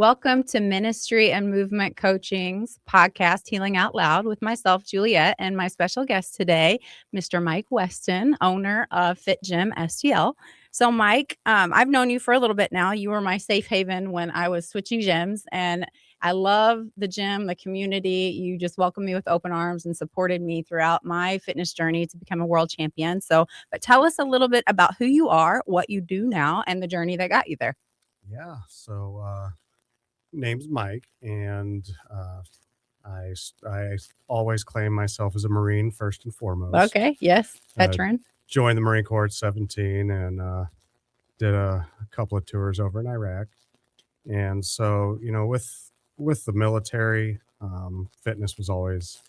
Welcome to Ministry and Movement Coaching's podcast, Healing Out Loud, with myself, Juliet, and my special guest today, Mr. Mike Weston, owner of Fit Gym STL. So, Mike, I've known you for a little bit now. You were my safe haven when I was switching gyms, and I love the gym, the community. You just welcomed me with open arms and supported me throughout my fitness journey to become a world champion. But tell us a little bit about who you are, what you do now, and the journey that got you there. Yeah. Name's Mike, and I always claim myself as a Marine first and foremost. Okay. Yes. Veteran. Joined the Marine Corps at 17 and did a couple of tours over in Iraq. And so, with the military, fitness was always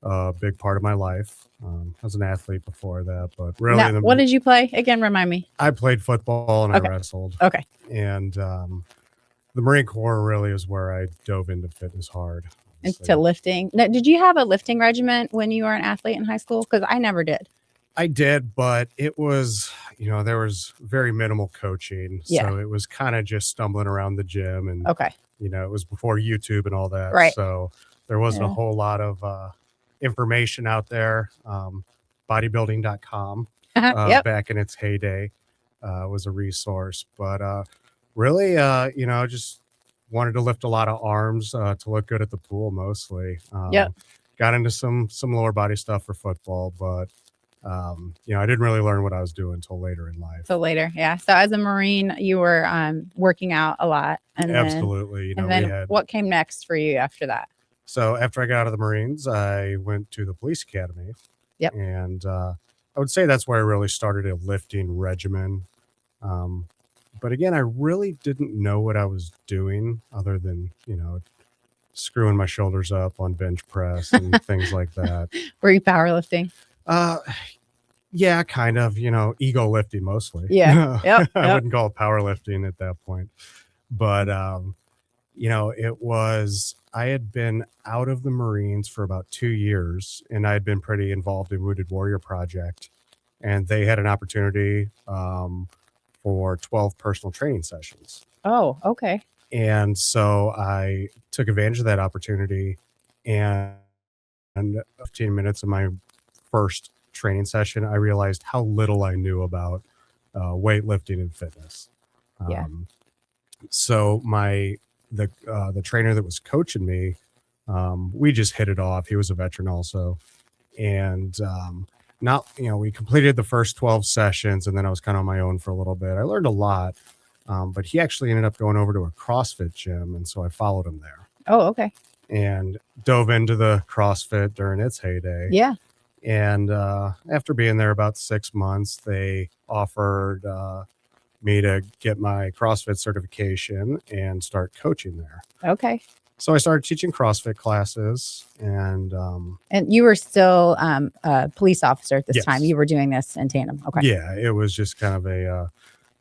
a big part of my life. I was an athlete before that, but really, Now, what did you play again? Remind me. I played football and Okay. I wrestled. Okay. And the Marine Corps really is where I dove into fitness hard. Into lifting. Now, did you have a lifting regiment when you were an athlete in high school? Because I never did. I did, but it was, there was very minimal coaching. Yeah. So it was kind of just stumbling around the gym, and, Okay. it was before YouTube and all that. Right. So there wasn't a whole lot of information out there. Bodybuilding.com Yep. back in its heyday was a resource, but really, just wanted to lift a lot of arms to look good at the pool mostly. Yep. Got into some lower body stuff for football, but I didn't really learn what I was doing until later in life. So later. Yeah. So as a Marine, you were working out a lot. And Absolutely. Then what came next for you after that? So after I got out of the Marines, I went to the police academy. Yep. And I would say that's where I really started a lifting regimen. But again, I really didn't know what I was doing other than, screwing my shoulders up on bench press and things like that. Were you powerlifting? Yeah, kind of, ego lifting mostly. Yeah. Yep. I wouldn't call it powerlifting at that point. But, I had been out of the Marines for about 2 years, and I had been pretty involved in Wounded Warrior Project. And they had an opportunity for 12 personal training sessions. Oh, okay. And so I took advantage of that opportunity, and 15 minutes of my first training session, I realized how little I knew about weightlifting and fitness. Yeah. So the trainer that was coaching me, we just hit it off. He was a veteran also. And we completed the first 12 sessions, and then I was kind of on my own for a little bit. I learned a lot, but he actually ended up going over to a CrossFit gym, and so I followed him there. Oh, okay. And dove into the CrossFit during its heyday. Yeah. And after being there about 6 months, they offered me to get my CrossFit certification and start coaching there. Okay. So I started teaching CrossFit classes, and you were still a police officer at this Yes. time. You were doing this in tandem. Okay. yeah, it was just kind of a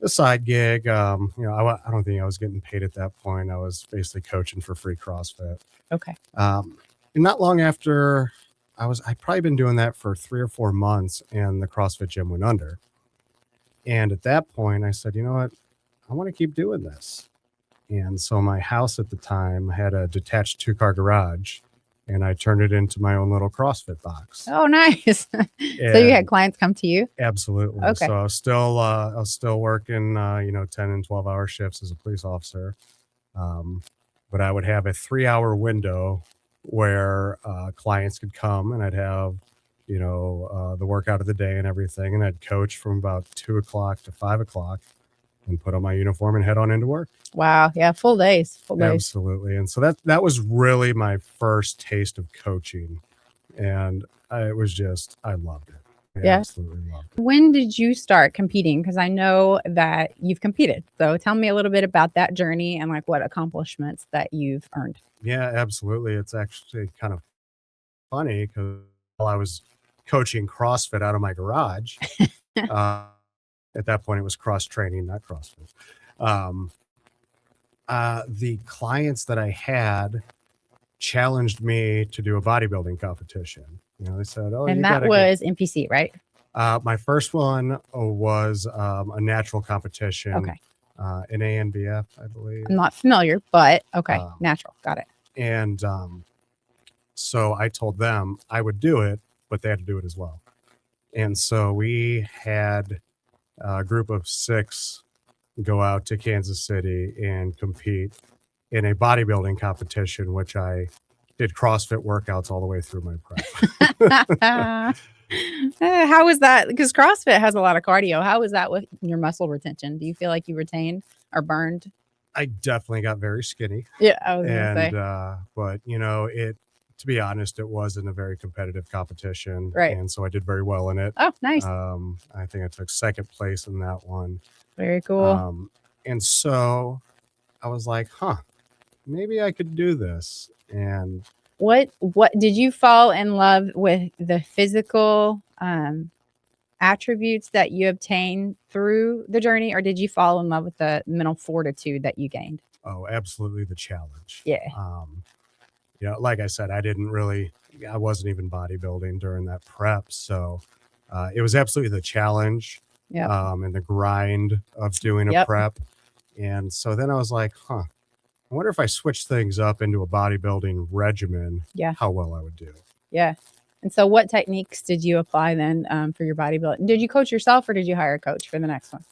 side gig. I don't think I was getting paid at that point. I was basically coaching for free CrossFit. Okay. And not long after, I'd probably been doing that for 3 or 4 months, and the CrossFit gym went under. And at that point, I said, you know what? I want to keep doing this. And so my house at the time had a detached 2-car garage, and I turned it into my own little CrossFit box. Oh, nice. So you had clients come to you? Absolutely. Okay. So I was still working, 10 and 12-hour shifts as a police officer. But I would have a 3-hour window where clients could come, and I'd have, the workout of the day and everything. And I'd coach from about 2 o'clock to 5 o'clock and put on my uniform and head on into work. Wow. Yeah. Full days. Absolutely. And so that was really my first taste of coaching. And I loved it. I Yeah. absolutely loved it. When did you start competing? Because I know that you've competed. So tell me a little bit about that journey and what accomplishments that you've earned. Yeah, absolutely. It's actually kind of funny because while I was coaching CrossFit out of my garage, at that point it was cross training, not CrossFit. The clients that I had challenged me to do a bodybuilding competition. They said, "Oh, and that was NPC, right? My first one was a natural competition. Okay. an ANBF, I believe. I'm not familiar, but okay. Um, Natural. Got it. And so I told them I would do it, but they had to do it as well. And so we had a group of 6 go out to Kansas City and compete in a bodybuilding competition, which I did CrossFit workouts all the way through my prep. How was that? Because CrossFit has a lot of cardio. How was that with your muscle retention? Do you feel like you retained or burned? I definitely got very skinny. Yeah, I was gonna say. But to be honest, it wasn't a very competitive competition. Right. And so I did very well in it. Oh, nice. I think I took 2nd place in that one. Very cool. And so I was like, maybe I could do this. And what did you fall in love with the physical attributes that you obtained through the journey, or did you fall in love with the mental fortitude that you gained? Oh, absolutely, the challenge. Yeah. Like I said, I wasn't even bodybuilding during that prep. So it was absolutely the challenge and the grind of doing a prep. And so then I was like, I wonder if I switch things up into a bodybuilding regimen, how well I would do. Yeah. And so what techniques did you apply then for your bodybuilding? Did you coach yourself or did you hire a coach for the next one?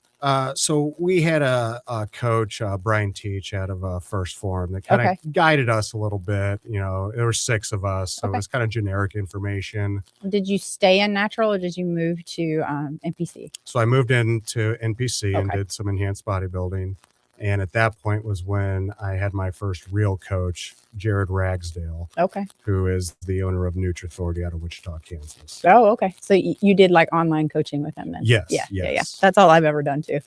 So we had a coach, Brian Teach, out of First Form that kind of guided us a little bit. There were 6 of us, so it was kind of generic information. Did you stay in natural or did you move to NPC? So I moved into NPC and did some enhanced bodybuilding. And at that point was when I had my first real coach, Jared Ragsdale, who is the owner of NutriAuthority out of Wichita, Kansas. Oh, okay. So you did like online coaching with him then? Yes. Yeah. That's all I've ever done too.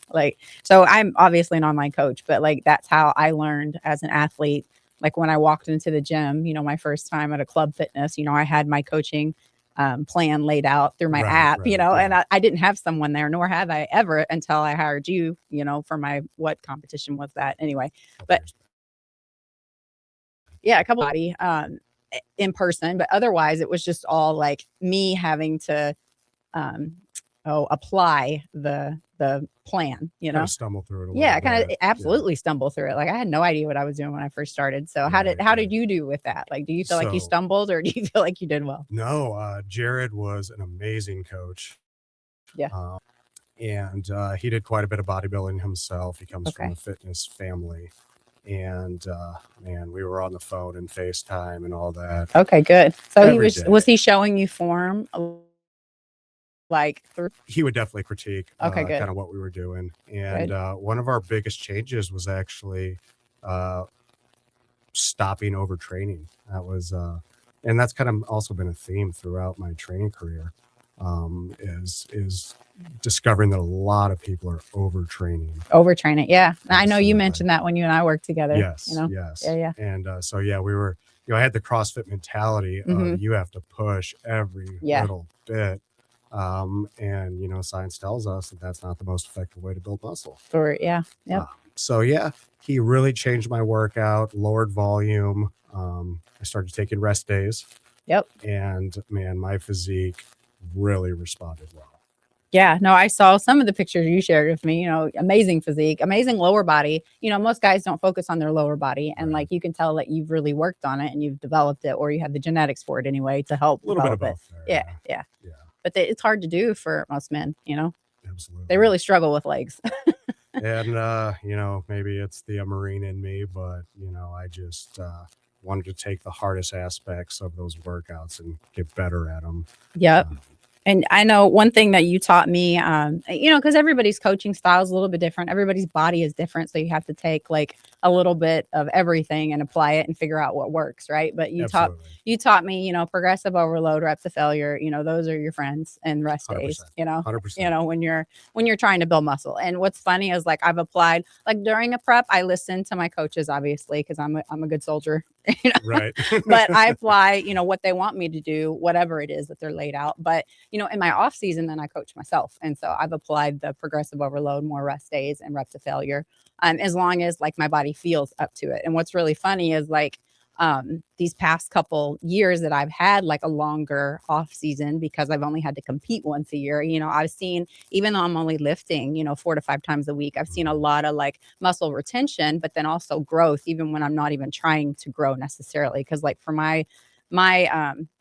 So I'm obviously an online coach, but that's how I learned as an athlete. Like when I walked into the gym, my first time at a club fitness, I had my coaching plan laid out through my app, and I didn't have someone there, nor have I ever until I hired you, for what competition was that anyway, but a couple body in person, but otherwise it was just all like me having to apply the plan, kind of stumble through it. I kind of absolutely stumble through it. Like I had no idea what I was doing when I first started. So how did you do with that? Like, do you feel like you stumbled or do you feel like you did well? No, Jared was an amazing coach. Yeah. And he did quite a bit of bodybuilding himself. He comes from a fitness family. And man, we were on the phone and FaceTime and all that. Okay, good. So was he showing you form? He would definitely critique good. kind of what we were doing. And one of our biggest changes was actually stopping overtraining. That was and that's kind of also been a theme throughout my training career, is discovering that a lot of people are overtraining. Yeah. I know you mentioned that when you and I worked together. Yes. Yeah. And we were, I had the CrossFit mentality of you have to push every little bit. And science tells us that that's not the most effective way to build muscle. So he really changed my workout, lowered volume. I started taking rest days. And man, my physique really responded well. Yeah, no, I saw some of the pictures you shared with me, amazing physique, amazing lower body. Most guys don't focus on their lower body. And you can tell that you've really worked on it and you've developed it, or you have the genetics for it anyway to help a little bit of both there, Yeah. But it's hard to do for most men, Absolutely. They really struggle with legs. And, maybe it's the Marine in me, but, I just wanted to take the hardest aspects of those workouts and get better at them. Yep. And I know one thing that you taught me, because everybody's coaching style is a little bit different. Everybody's body is different. So you have to take a little bit of everything and apply it and figure out what works. Right. But you taught me, progressive overload, reps of failure, those are your friends, and rest 100%, days, 100%. when you're trying to build muscle. And what's funny is I've applied, during a prep, I listen to my coaches, obviously, because I'm a good soldier. Right. But I apply, what they want me to do, whatever it is that they're laid out. But, in my off season, then I coach myself. And so I've applied the progressive overload, more rest days, and reps of failure, as long as my body feels up to it. And what's really funny is these past couple years that I've had like a longer off season because I've only had to compete once a year, I've seen, even though I'm only lifting, 4 to 5 times a week, I've seen a lot of like muscle retention, but then also growth, even when I'm not even trying to grow necessarily. Cause like for my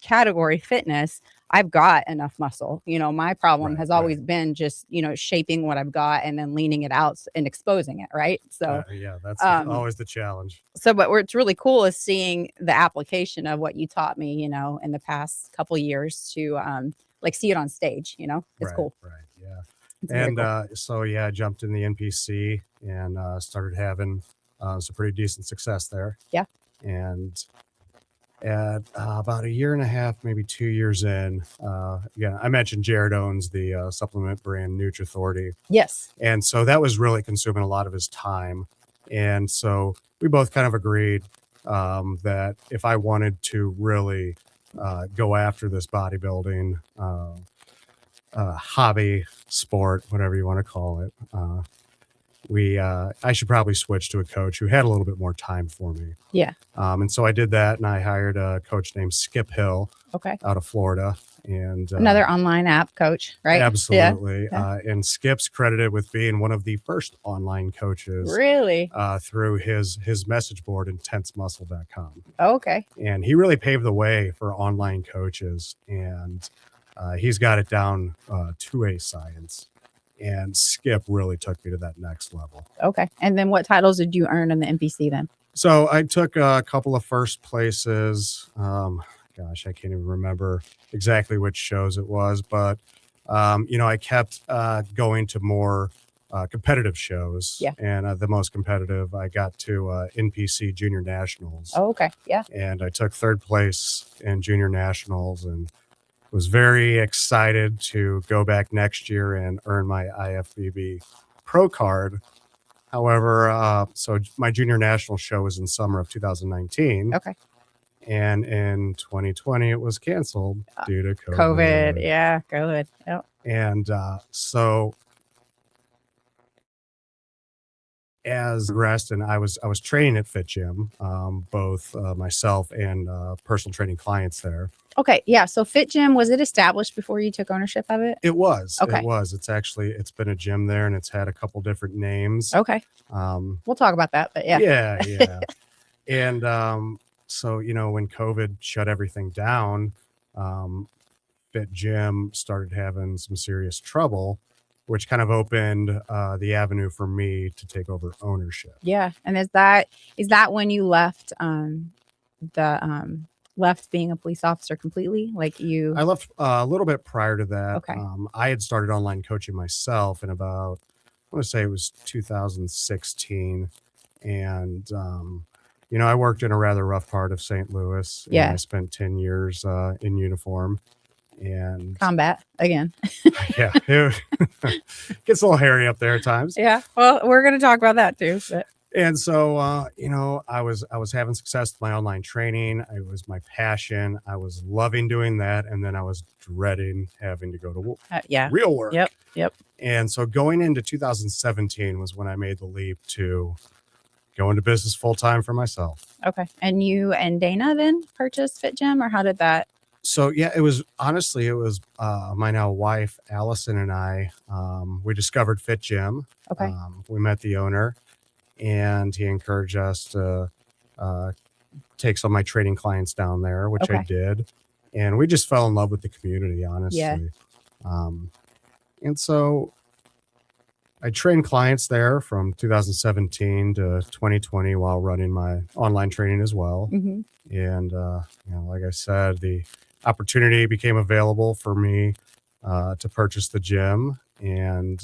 category fitness, I've got enough muscle. My problem has always been just, shaping what I've got and then leaning it out and exposing it. Right. So, yeah, that's always the challenge. So, but what's really cool is seeing the application of what you taught me, in the past couple years to, like see it on stage, it's cool. Right. Yeah. And cool. So, yeah, I jumped in the NPC and started having some pretty decent success there. Yeah. And at about a year and a half, maybe 2 years in, I mentioned Jared owns the supplement brand Nutri Authority. Yes. And so that was really consuming a lot of his time. And so we both kind of agreed that if I wanted to really go after this bodybuilding hobby, sport, whatever you want to call it, I should probably switch to a coach who had a little bit more time for me. Yeah. And so I did that, and I hired a coach named Skip Hill. Okay. Out of Florida. And another online app coach, right? Absolutely. Yeah. And Skip's credited with being one of the first online coaches. Really? Through his message board, intensemuscle.com. Okay. And he really paved the way for online coaches, and he's got it down to a science. And Skip really took me to that next level. Okay. And then what titles did you earn in the NPC then? So I took a couple of first places. Gosh, I can't even remember exactly which shows it was, but I kept going to more competitive shows. Yeah. And the most competitive, I got to NPC Junior Nationals. Oh, okay. Yeah. And I took third place in Junior Nationals and was very excited to go back next year and earn my IFBB Pro card. However, so my Junior National show was in summer of 2019. Okay. And in 2020, it was canceled due to COVID. COVID. Yeah. COVID. Yep. And so as progressed, and I was training at Fit Gym, both myself and personal training clients there. Okay. Yeah. So Fit Gym, was it established before you took ownership of it? It was. Okay. It was. It's been a gym there, and it's had a couple different names. Okay. We'll talk about that, but yeah. Yeah. And so, when COVID shut everything down, Fit Gym started having some serious trouble, which kind of opened the avenue for me to take over ownership. Yeah. And is that when you left left being a police officer completely? Like I left a little bit prior to that. Okay. I had started online coaching myself in about, I want to say it was 2016. And, I worked in a rather rough part of St. Louis. Yeah. And I spent 10 years in uniform. And combat again. Yeah, it gets a little hairy up there at times. Yeah, well, we're going to talk about that too. But. And so, I was having success with my online training. It was my passion. I was loving doing that, and then I was dreading having to go to real work. Yep. And so, going into 2017 was when I made the leap to go into business full time for myself. Okay, and you and Dana then purchased Fit Gym, or how did that? So, yeah, it was my now wife, Allison, and I, we discovered Fit Gym. Okay. We met the owner, and he encouraged us to take some of my training clients down there, which I did. And we just fell in love with the community, honestly. Yeah. And so I trained clients there from 2017 to 2020 while running my online training as well. Mm-hmm. And, like I said, the opportunity became available for me to purchase the gym, and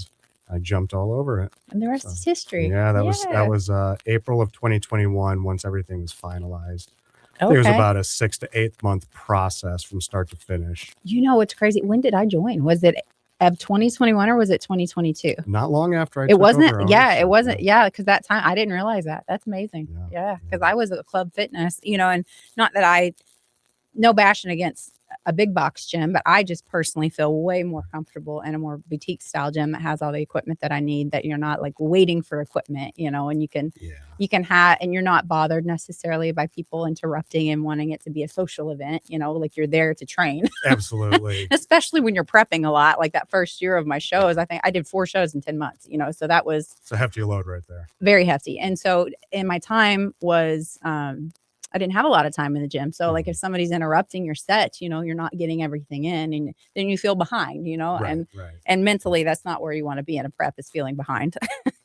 I jumped all over it. And the rest is history. Yeah, that was April of 2021 once everything was finalized. Okay. It was about a 6 to 8 month process from start to finish. What's crazy? When did I join? Was it of 2021 or was it 2022? Not long after it wasn't. Yeah, it wasn't. Yeah, because that time I didn't realize that. That's amazing. Yeah, because I was at Club Fitness, and not that no bashing against a big box gym, but I just personally feel way more comfortable in a more boutique style gym that has all the equipment that I need, that you're not like waiting for equipment, and Yeah. you can have, and you're not bothered necessarily by people interrupting and wanting it to be a social event, like you're there to train. Absolutely. Especially when you're prepping a lot. Like that first year of my shows, I think I did 4 shows in 10 months, so that was It's a hefty load right there. very hefty. And so, and my time was, I didn't have a lot of time in the gym. So like if somebody's interrupting your set, you're not getting everything in, and then you feel behind, Right, and right. and mentally that's not where you want to be in a prep, is feeling behind.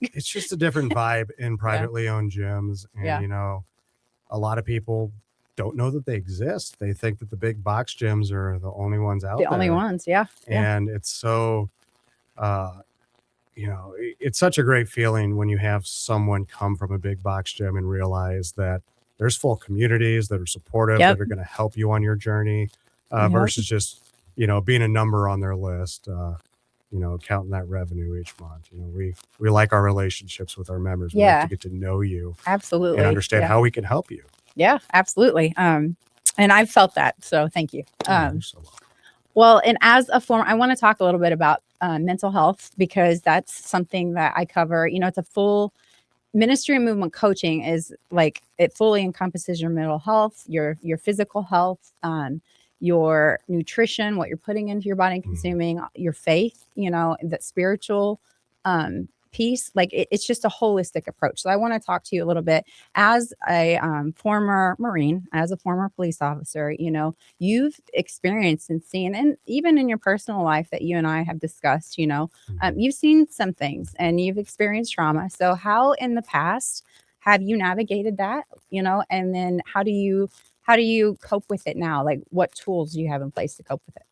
It's just a different vibe in privately owned gyms. And, Yeah. a lot of people don't know that they exist. They think that the big box gyms are the only ones out The there. only ones. Yeah. Yeah. And it's so, uh, it's such a great feeling when you have someone come from a big box gym and realize that there's full communities that are supportive, Yep. that are going to help you on your journey, Yep. versus just, being a number on their list, counting that revenue each month. We like our relationships with our members. We like Yeah. to get to know you Absolutely. and understand Yeah. how we can help you. Yeah, absolutely. And I've felt that. So thank you. You're so welcome. Well, and as a former, I want to talk a little bit about mental health, because that's something that I cover. It's a full ministry and movement coaching, is like it fully encompasses your mental health, your physical health, your nutrition, what you're putting into your body and consuming, your faith, that spiritual piece. Like it's just a holistic approach. So I want to talk to you a little bit as a former Marine, as a former police officer. You've experienced and seen, and even in your personal life that you and I have discussed, you've seen some things and you've experienced trauma. So how in the past have you navigated that, and then how do you cope with it now? Like what tools do you have in place to cope with it?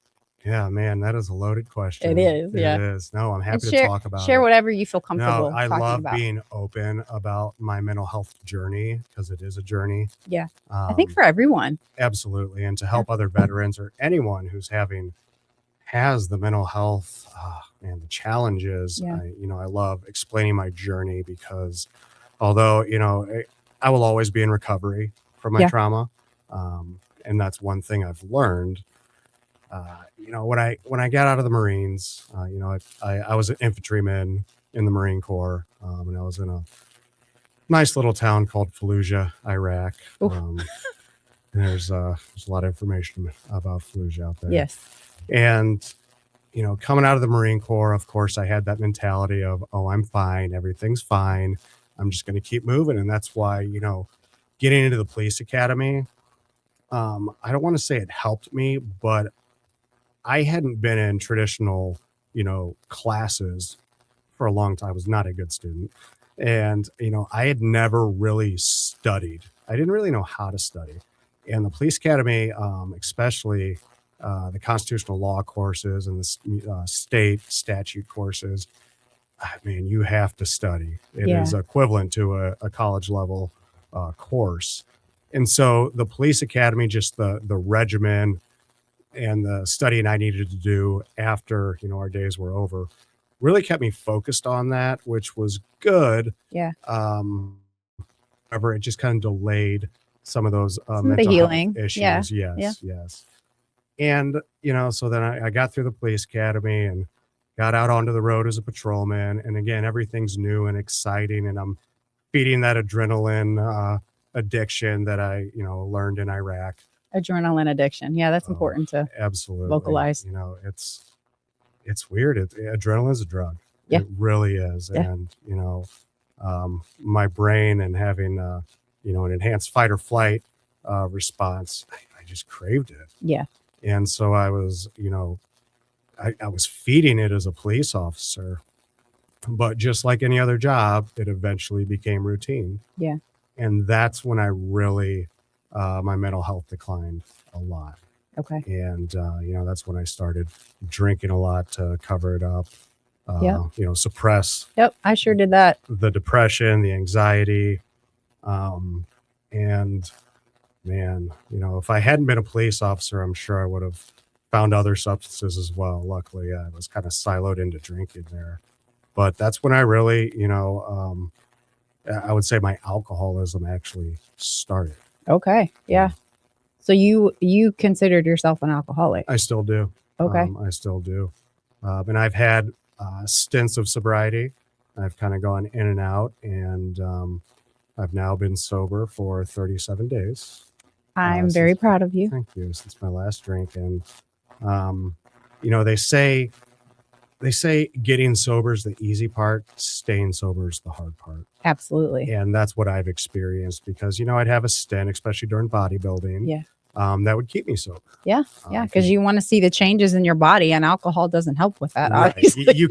Yeah, man, that is a loaded question. It is, yeah. It is. No, I'm And happy to share talk about share it. whatever you feel No, comfortable I talking love about. being open about my mental health journey, because it is a journey. Yeah. I think for everyone. Absolutely. And to help other veterans or anyone who's has the mental health and the challenges. Yeah. I love explaining my journey, because although, I will always be in recovery from my Yeah. trauma. And that's one thing I've learned. When I got out of the Marines, I was an infantryman in the Marine Corps, and I was in a nice little town called Fallujah, Iraq. Oof. And there's a lot of information about Fallujah out there. Yes. And, coming out of the Marine Corps, of course, I had that mentality of, oh, I'm fine. Everything's fine. I'm just going to keep moving. And that's why, getting into the police academy, I don't want to say it helped me, but I hadn't been in traditional, classes for a long time. I was not a good student. And, I had never really studied. I didn't really know how to study. And the police academy, especially the constitutional law courses and the state statute courses, you have to study. It is equivalent to a college level course. And so the police academy, just the regimen and the studying I needed to do after, our days were over, really kept me focused on that, which was good. Yeah. However, it just kind of delayed some of those Some of the mental healing. health issues. Yeah. Yes. And, so then I got through the police academy and got out onto the road as a patrolman. And again, everything's new and exciting. And I'm feeding that adrenaline addiction that I, learned in Iraq. Adrenaline addiction. Yeah, that's important to Absolutely. vocalize. It's weird. Adrenaline is a drug. Yeah. It really is. Yeah. And, my brain and having, an enhanced fight or flight response, I just craved it. Yeah. And so I was, I was feeding it as a police officer, but just like any other job, it eventually became routine. Yeah. And that's when I really, my mental health declined a lot. Okay. And, that's when I started drinking a lot to cover it up, suppress. Yep. I sure did that. The depression, the anxiety. And man, if I hadn't been a police officer, I'm sure I would have found other substances as well. Luckily, I was kind of siloed into drinking there. But that's when I really, I would say my alcoholism actually started. Okay. Yeah. So you considered yourself an alcoholic? I still do. Okay. I still do. And I've had stints of sobriety. I've kind of gone in and out, and I've now been sober for 37 days. I'm very proud of you. Thank you. Since my last drink. And, you know, they say getting sober is the easy part. Staying sober is the hard part. Absolutely. And that's what I've experienced because, you know, I'd have a stint, especially during bodybuilding. Yeah. That would keep me sober. Yeah. Yeah. Because you want to see the changes in your body, and alcohol doesn't help with that. Right. Obviously. You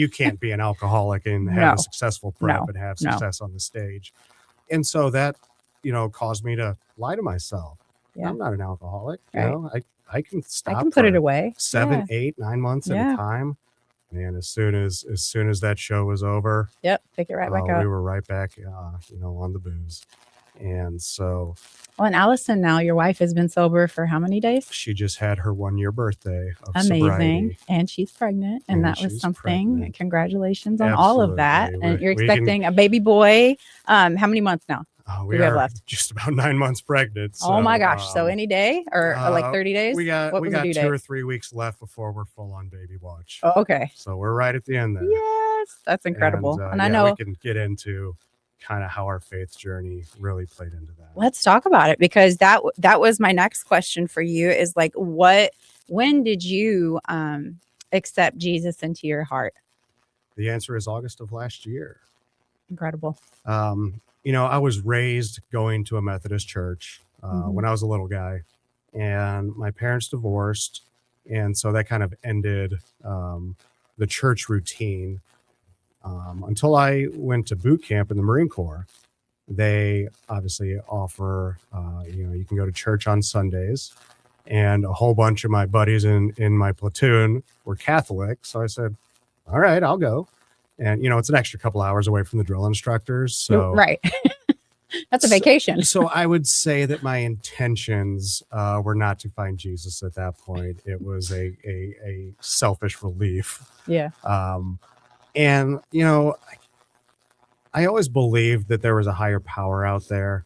can't be an alcoholic and have a successful prep and have success on the stage. And so that, you know, caused me to lie to myself. Yeah. I'm not an alcoholic. Right. You know, I can stop. I can put it away. 7, 8, 9 months at a time. And as soon as that show was over, pick it right back up. We were right back, you know, on the booze. And so, well, and Allison, now your wife, has been sober for how many days? She just had her 1-year birthday of Amazing. Sobriety. And she's pregnant, and that was something. Pregnant. Congratulations on Absolutely. all of that. And you're expecting a baby boy. How many months now? We are left? Just about 9 months pregnant. So, oh my gosh! So any day or like 30 days? We got 2 or 3 weeks left before we're full on baby watch. Oh, okay. So we're right at the end there. Yes, that's incredible. And I know we can get into kind of how our faith journey really played into that. Let's talk about it, because that was my next question for you. Is like, when did you accept Jesus into your heart? The answer is August of last year. Incredible. You know, I was raised going to a Methodist church when I was a little guy, and my parents divorced. And so that kind of ended the church routine until I went to boot camp in the Marine Corps. They obviously offer, you know, you can go to church on Sundays, and a whole bunch of my buddies in my platoon were Catholic. So I said, all right, I'll go. And, you know, it's an extra couple hours away from the drill instructors. So right. That's a vacation. So I would say that my intentions were not to find Jesus at that point. It was a selfish relief. Yeah. And, you know, I always believed that there was a higher power out there.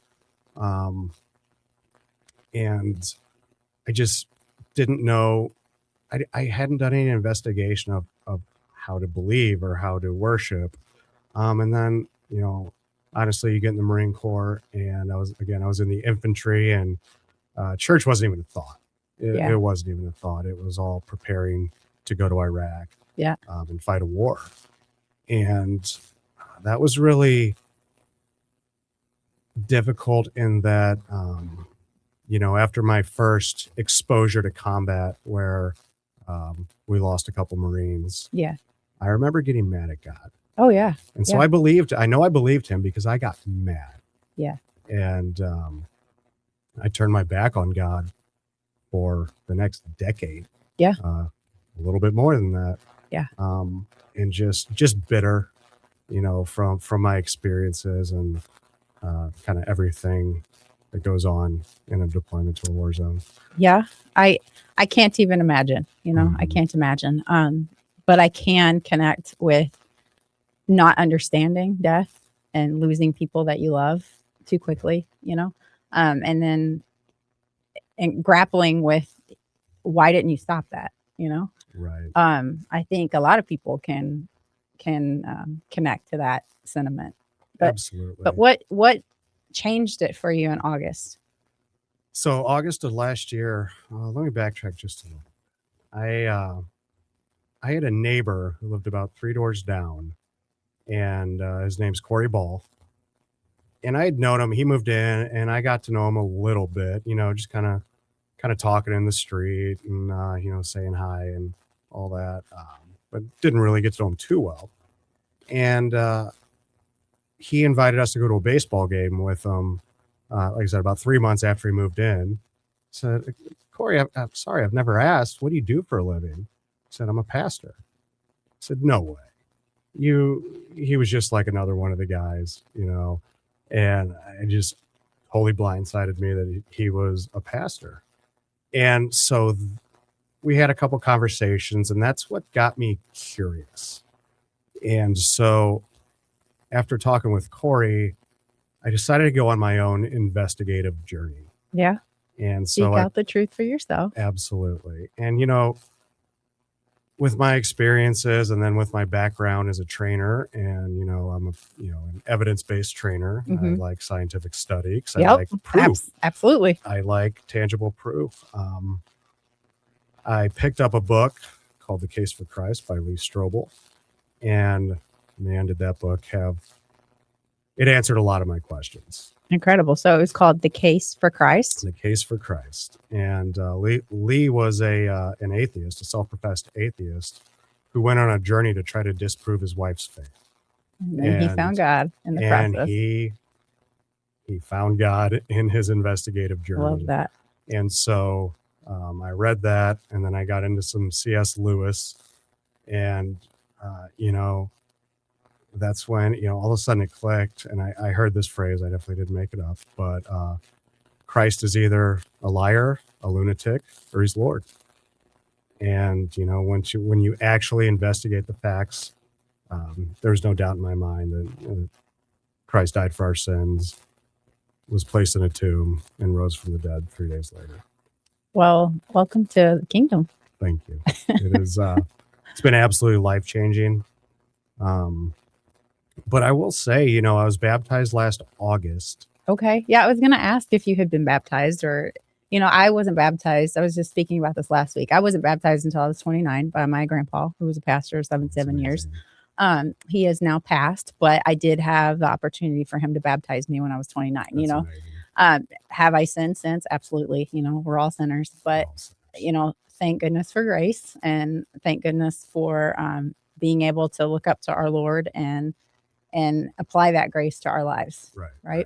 And I just didn't know. I hadn't done any investigation of how to believe or how to worship. And then, you know, honestly, you get in the Marine Corps, and I was in the infantry, and church wasn't even a thought. It wasn't even a thought. It was all preparing to go to Iraq and fight a war. And that was really difficult in that, you know, after my first exposure to combat where we lost a couple Marines. Yeah. I remember getting mad at God. Oh, yeah. And so I believed him because I got mad. Yeah. And I turned my back on God for the next decade. Yeah. A little bit more than that. Yeah. And just bitter, you know, from my experiences and kind of everything that goes on in a deployment to a war zone. Yeah. I can't even imagine, you know, I can't imagine. But I can connect with not understanding death and losing people that you love too quickly, you know, and then grappling with why didn't you stop that, you know? Right. I think a lot of people can connect to that sentiment. But, absolutely. But what changed it for you in August? So August of last year, let me backtrack just a little. I had a neighbor who lived about 3 doors down, and his name's Corey Ball. And I had known him. He moved in, and I got to know him a little bit, you know, just kind of talking in the street and, you know, saying hi and all that. But didn't really get to know him too well. And he invited us to go to a baseball game with him, like I said, about 3 months after he moved in. Said, Corey, I'm sorry, I've never asked, what do you do for a living? I said, I'm a pastor. I said, no way. He was just like another one of the guys, you know, and I just wholly blindsided me that he was a pastor. And so we had a couple conversations, and that's what got me curious. And so after talking with Corey, I decided to go on my own investigative journey. Yeah. And Seek so out the truth for yourself. absolutely. And, with my experiences and then with my background as a trainer and, I'm an evidence-based trainer. I Mhm. like scientific study because I Yep. like proof. Absolutely. I like tangible proof. I picked up a book called The Case for Christ by Lee Strobel. And man, did that book it answered a lot of my questions. Incredible. So it was called The Case for Christ. The Case for Christ. And Lee was an atheist, a self-professed atheist, who went on a journey to try to disprove his wife's faith. And then he found God in the And process. he found God in his investigative journey. Love that. And so I read that, and then I got into some C.S. Lewis, and that's when all of a sudden it clicked, and I heard this phrase. I definitely didn't make it up, but Christ is either a liar, a lunatic, or he's Lord. And when you actually investigate the facts, there's no doubt in my mind that Christ died for our sins, was placed in a tomb, and rose from the dead 3 days later. Well, welcome to the kingdom. Thank you. It is. It's been absolutely life-changing. But I will say, I was baptized last August. Okay. Yeah, I was going to ask if you had been baptized or, I wasn't baptized. I was just speaking about this last week. I wasn't baptized until I was 29 by my grandpa, who was a pastor 7 years. He has now passed, but I did have the opportunity for him to baptize me when I was 29. Have I sinned since? Absolutely. We're all sinners, but thank goodness for grace, and thank goodness for being able to look up to our Lord and apply that grace to our lives. Right.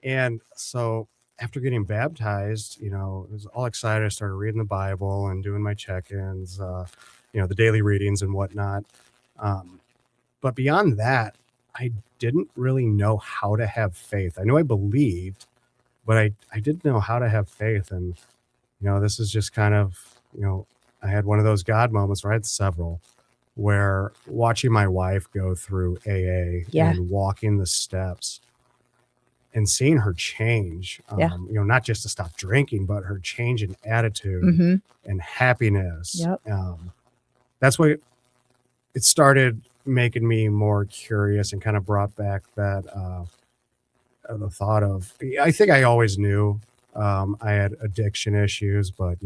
And so after getting baptized, I was all excited. I started reading the Bible and doing my check-ins, the daily readings and whatnot. But beyond that, I didn't really know how to have faith. I knew I believed, but I didn't know how to have faith. And, this is just kind of, I had one of those God moments, or I had several, where watching my wife go through AA and walking the steps and seeing her change, not just to stop drinking, but her change in attitude and happiness. That's what it started making me more curious and kind of brought back that the thought of, I think I always knew I had addiction issues, but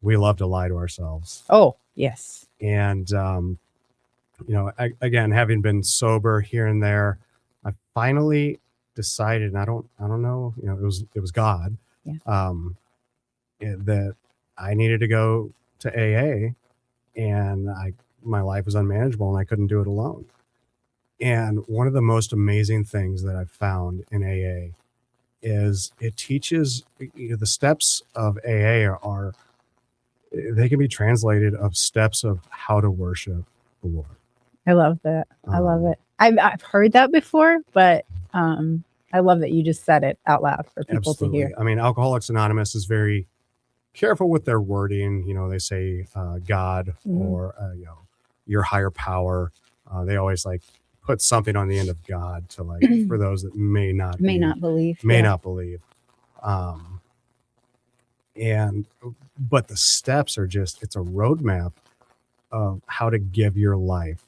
we love to lie to ourselves. Oh, yes. And again, having been sober here and there, I finally decided, and I don't know, it was God, that I needed to go to AA, and my life was unmanageable and I couldn't do it alone. And one of the most amazing things that I've found in AA is it teaches, the steps of AA they can be translated of steps of how to worship the Lord. I love that. I love it. I've heard that before, but I love that you just said it out loud for people to hear. I mean, Alcoholics Anonymous is very careful with their wording. They say God or your higher power. They always put something on the end of God to for those that may not believe. But the steps are it's a roadmap of how to give your life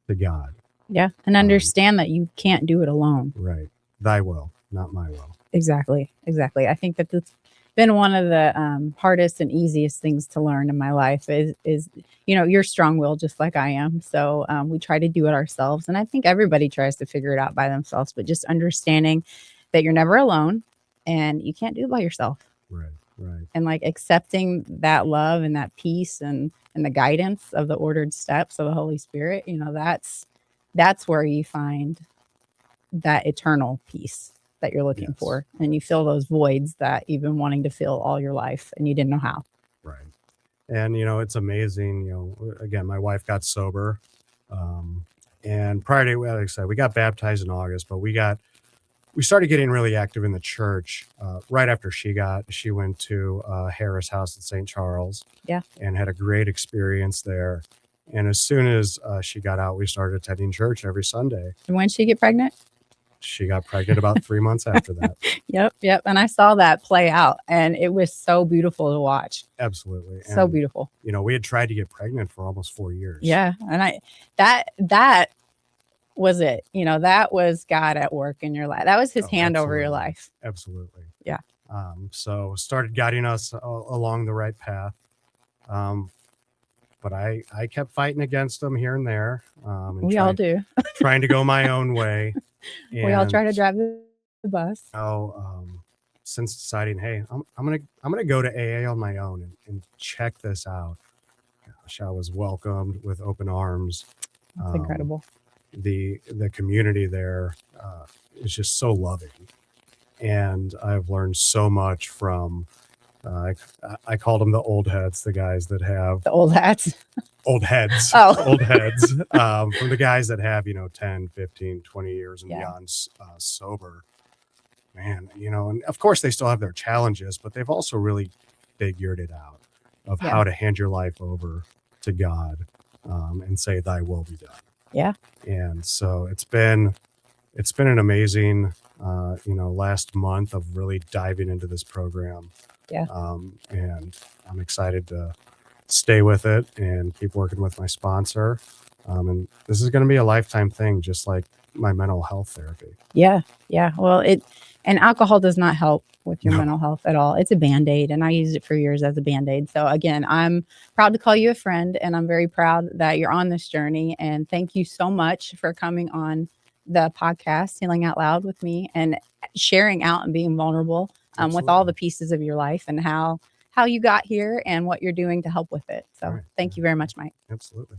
to God. Yeah. And understand that you can't do it alone. Right. Thy will, not my will. Exactly. I think that that's been one of the hardest and easiest things to learn in my life is you're strong-willed just like I am. So we try to do it ourselves. And I think everybody tries to figure it out by themselves, but just understanding that you're never alone and you can't do it by yourself. Right. And accepting that love and that peace and the guidance of the ordered steps of the Holy Spirit, that's where you find that eternal peace that you're looking for. And you fill those voids that you've been wanting to fill all your life and you didn't know how. Right. And, it's amazing, again, my wife got sober. And prior to, like I said, we got baptized in August, but we started getting really active in the church right after she went to Harris House in St. Charles. Yeah. And had a great experience there. And as soon as she got out, we started attending church every Sunday. And when did she get pregnant? she got pregnant about 3 months after that. Yep. And I saw that play out, and it was so beautiful to watch. Absolutely. So And, beautiful. we had tried to get pregnant for almost 4 years. Yeah. And that was it. That was God at work in your life. That was his hand over your life. Absolutely. Yeah. So started guiding us along the right path. But I kept fighting against them here and there. And We all do. trying to go my own way. We all try to drive the bus. Since deciding, hey, I'm gonna go to AA on my own and check this out. Gosh, I was welcomed with open arms. That's incredible. The community there is just so loving, and I've learned so much from. I called them the old heads, the guys that have the old hats. Old heads. Oh. Old heads. From the guys that have 10, 15, 20 years and beyond sober. Man, and of course they still have their challenges, but they've also really figured it out of how to hand your life over to God and say, "Thy will be done." Yeah. And so it's been an amazing, last month of really diving into this program. Yeah. And I'm excited to stay with it and keep working with my sponsor. And this is going to be a lifetime thing, just like my mental health therapy. Yeah. Well, and alcohol does not help with your mental health at all. It's a Band-Aid, and I used it for years as a Band-Aid. So again, I'm proud to call you a friend, and I'm very proud that you're on this journey. And thank you so much for coming on the podcast, Healing Out Loud, with me and sharing out and being vulnerable with all the pieces of your life and how you got here and what you're doing to help with it. So thank you very much, Mike. Absolutely.